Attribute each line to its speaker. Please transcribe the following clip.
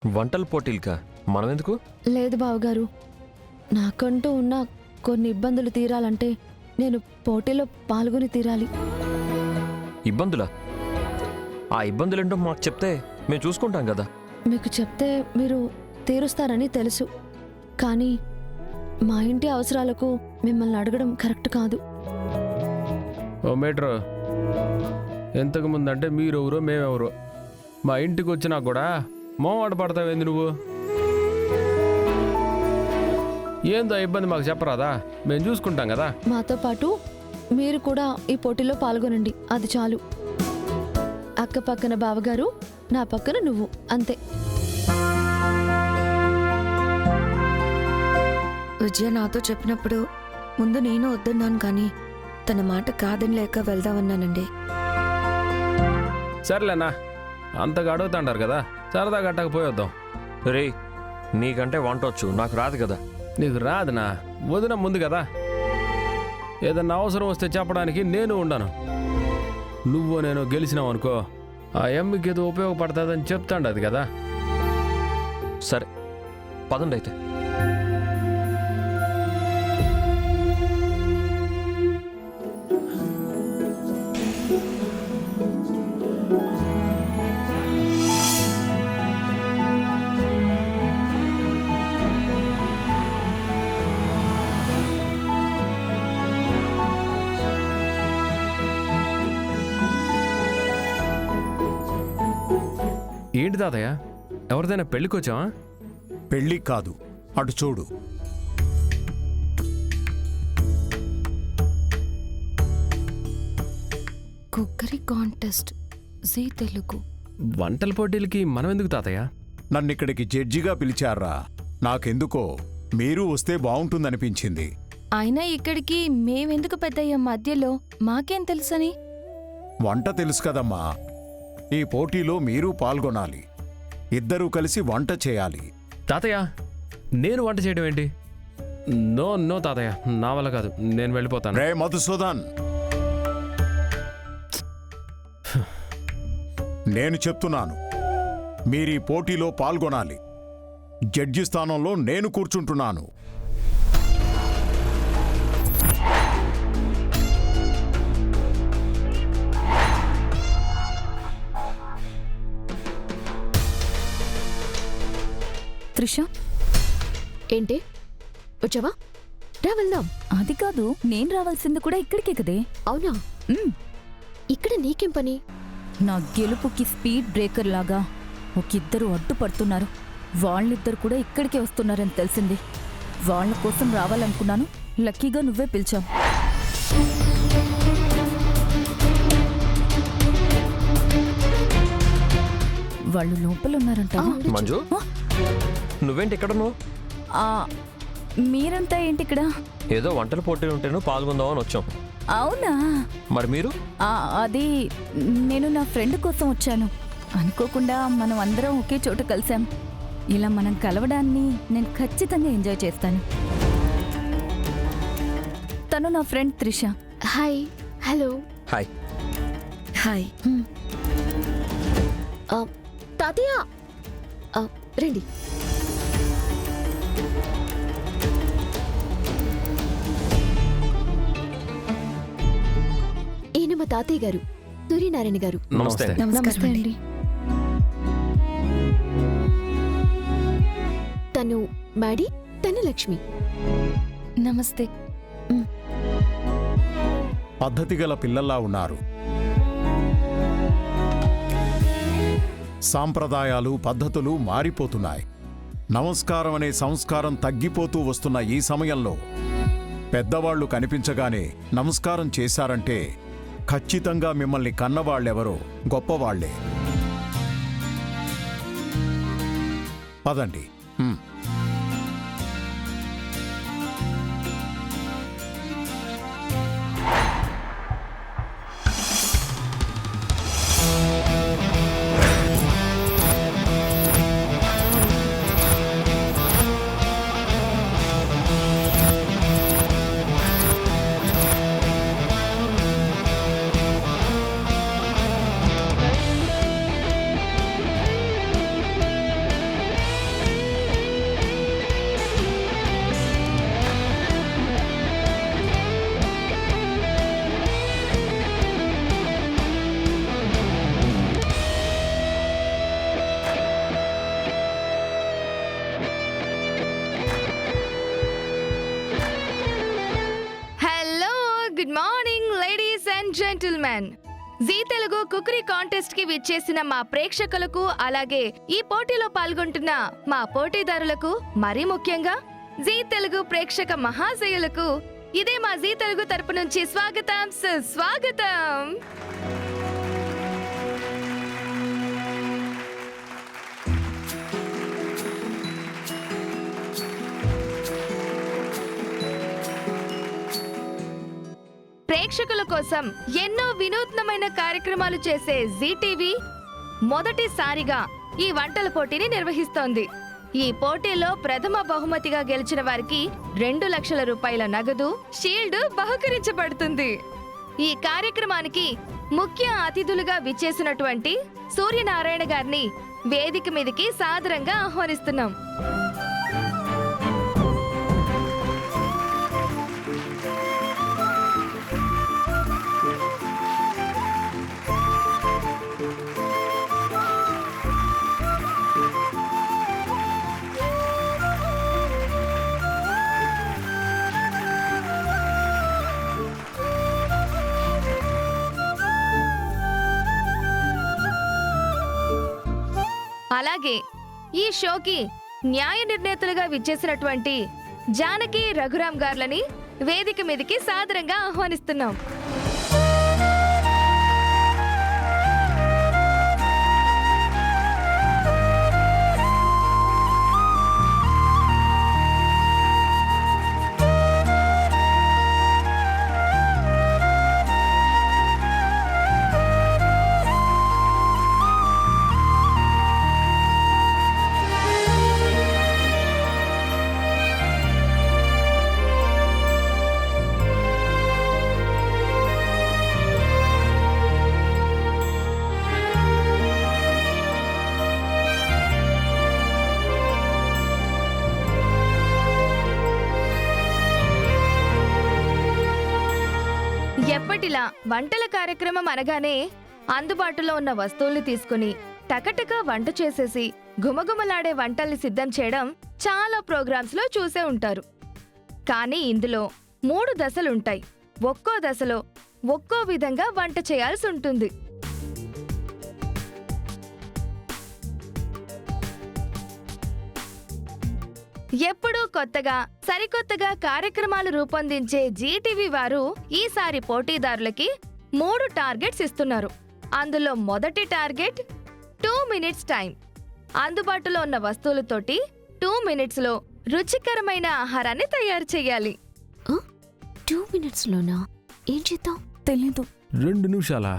Speaker 1: వంటల పోటీలకా? మనమెందుకు?
Speaker 2: లేదు బావగారు, నాకంటూ ఉన్న కొన్ని ఇబ్బందులు తీరాలంటే నేను పోటీలో పాల్గొని తీరాలి.
Speaker 1: ఇబ్బందులా? ఆ ఇబ్బందులేంటో మాకు చెప్తే మేము చూసుకుంటాం కదా.
Speaker 2: మీకు చెప్తే మీరు తీరుస్తారని తెలుసు, కానీ మా ఇంటి అవసరాలకు మిమ్మల్ని అడగడం కరెక్ట్ కాదు.
Speaker 3: ఓ మీటరు, ఎంతకు ముందంటే మీరెవరో మేమెవరో మా ఇంటికి వచ్చినా కూడా మోమాట పడతావేంది నువ్వు? ఏందో ఇబ్బంది మాకు చెప్పరాదా? మేము చూసుకుంటాం కదా.
Speaker 2: మాతో పాటు మీరు కూడా ఈ పోటీలో పాల్గొనండి, అది చాలు. అక్క పక్కన బావగారు, నా పక్కన నువ్వు, అంతే.
Speaker 4: విజయ నాతో చెప్పినప్పుడు ముందు నేను వద్దన్నాను, కానీ తన మాట కాదని లేక వెళ్దామన్నానండి.
Speaker 3: సర్లేనా, అంతగా అడుగుతాండారు కదా, సరదా గట్టకపోయొద్దాం.
Speaker 1: రే, నీకంటే వంట వచ్చు, నాకు రాదు కదా.
Speaker 3: నీకు రాదునా? వదిన ముందు కదా, ఏదన్నా అవసరం వస్తే చెప్పడానికి నేను ఉండను. నువ్వు నేను గెలిచినావు అనుకో, ఆ ఎమ్మికి ఏదో ఉపయోగపడుతుందని చెప్తాండది కదా.
Speaker 1: సరే పదండి అయితే.
Speaker 3: ఏంటి తాతయ్య, ఎవరిదైనా పెళ్ళికొచ్చావా?
Speaker 5: పెళ్ళి కాదు, అటు చూడు.
Speaker 4: Cookery contest, Zee Telugu.
Speaker 3: వంటల పోటీలకి మనం ఎందుకు తాతయ్య?
Speaker 5: నన్నిక్కడికి జడ్జిగా పిలిచారా. నాకెందుకో మీరు వస్తే బావుంటుందనిపించింది.
Speaker 4: అయినా ఇక్కడికి మేమెందుకు పెద్దయ్య మధ్యలో, మాకేం తెలుసని?
Speaker 5: వంట తెలుసు కదమ్మా. ఈ పోటీలో మీరు పాల్గొనాలి. ఇద్దరూ కలిసి వంట చేయాలి.
Speaker 3: తాతయ్య, నేను వంట చేయడం ఏంటి? నో నో తాతయ్య, నా వల్ల కాదు, నేను వెళ్ళిపోతాను.
Speaker 5: రే మధుసూదన్, నేను చెప్తున్నాను, మీరీ పోటీలో పాల్గొనాలి. జడ్జి స్థానంలో నేను కూర్చుంటున్నాను.
Speaker 6: త్రిష,
Speaker 2: ఏంటి వచ్చావా? రా వెళ్దాం.
Speaker 6: అది కాదు, నేను రావాల్సింది కూడా ఇక్కడికే కదే.
Speaker 2: అవునా?
Speaker 6: ఉమ్,
Speaker 2: ఇక్కడ నీకేం పని?
Speaker 6: నా గెలుపుకి స్పీడ్ బ్రేకర్ లాగా ఒకిద్దరు అడ్డుపడుతున్నారు. వాళ్ళిద్దరు కూడా ఇక్కడికే వస్తున్నారని తెలిసింది. వాళ్ళ కోసం రావాలనుకున్నాను, లక్కీగా నువ్వే పిలిచావు. వాళ్ళు లోపల ఉన్నారంటావా?
Speaker 1: మంజు, నువ్వేంటి ఇక్కడ? నువ్వు
Speaker 6: ఆ, మీరంతా ఏంటి ఇక్కడ?
Speaker 1: ఏదో వంటల పోటీలు ఉంటేను పాల్గొందామని వచ్చాం.
Speaker 6: అవునా?
Speaker 1: మరి మీరు?
Speaker 6: అది నేను నా ఫ్రెండ్ కోసం వచ్చాను. అనుకోకుండా మనం అందరం ఒకే చోట కలిసాం. ఇలా మనం కలవడాన్ని నేను ఖచ్చితంగా ఎంజాయ్ చేస్తాను. తను నా friend Trisha.
Speaker 2: Hi. Hello.
Speaker 1: Hi.
Speaker 4: Hi.
Speaker 2: తాతయ్య రండి. ఈయన మా తాతయ్య గారు, సూర్యనారాయణ గారు.
Speaker 1: నమస్తే.
Speaker 4: నమస్కారం అండి.
Speaker 2: తను మాడి, తను లక్ష్మి.
Speaker 4: నమస్తే.
Speaker 5: పద్ధతిగల పిల్లల్లా ఉన్నారు. సాంప్రదాయాలు, పద్ధతులు మారిపోతున్నాయి. నమస్కారం అనే సంస్కారం తగ్గిపోతూ వస్తున్న ఈ సమయంలో పెద్దవాళ్లు కనిపించగానే నమస్కారం చేశారంటే ఖచ్చితంగా మిమ్మల్ని కన్నవాళ్లెవరో గొప్పవాళ్లే. పదండి.
Speaker 7: కుకరీ కాంటెస్ట్ కి విచ్చేసిన మా ప్రేక్షకులకు అలాగే ఈ పోటీలో పాల్గొంటున్న మా పోటీదారులకు మరీ ముఖ్యంగా జీ తెలుగు ప్రేక్షక మహాశయులకు ఇదే మా జీ తెలుగు తరపు నుంచి స్వాగతం సుస్వాగతం. ప్రేక్షకుల కోసం ఎన్నో వినూత్నమైన కార్యక్రమాలు చేసే జీ టీవీ మొదటిసారిగా ఈ వంటల పోటీని నిర్వహిస్తోంది. ఈ పోటీలో ప్రథమ బహుమతిగా గెలిచిన వారికి 2 లక్షల రూపాయల నగదు షీల్డ్ బహుకరించబడుతుంది. ఈ కార్యక్రమానికి ముఖ్య అతిథులుగా విచ్చేసినటువంటి సూర్యనారాయణ గారిని వేదిక మీదకి సాదరంగా ఆహ్వానిస్తున్నాం. అలాగే ఈ షోకి న్యాయ నిర్ణేతలుగా విచ్చేసినటువంటి జానకి రఘురాం గార్లని వేదిక మీదకి సాదరంగా ఆహ్వానిస్తున్నాం. ఎప్పటిలా వంటల కార్యక్రమం అనగానే అందుబాటులో ఉన్న వస్తువుల్ని తీసుకుని టకటక వంట చేసేసి గుమగుమలాడే వంటల్ని సిద్ధం చేయడం చాలా ప్రోగ్రామ్స్ లో చూసే ఉంటారు. కానీ ఇందులో 3 దశలుంటాయి. ఒక్కో దశలో ఒక్కో విధంగా వంట చేయాల్సి ఉంటుంది. ఎప్పుడూ కొత్తగా సరికొత్తగా కార్యక్రమాలు రూపొందించే జీటీవీ వారు ఈసారి పోటీదారులకి 3 టార్గెట్స్ ఇస్తున్నారు. అందులో మొదటి టార్గెట్ 2 మినిట్స్ టైం. అందుబాటులో ఉన్న వస్తువులతోటి 2 మినిట్స్ లో రుచికరమైన ఆహారాన్ని తయారు చేయాలి.
Speaker 2: 2 మినిట్స్లోనా? ఏం చేద్దాం?
Speaker 6: తెలీదు.
Speaker 3: 2 నిమిషాలా?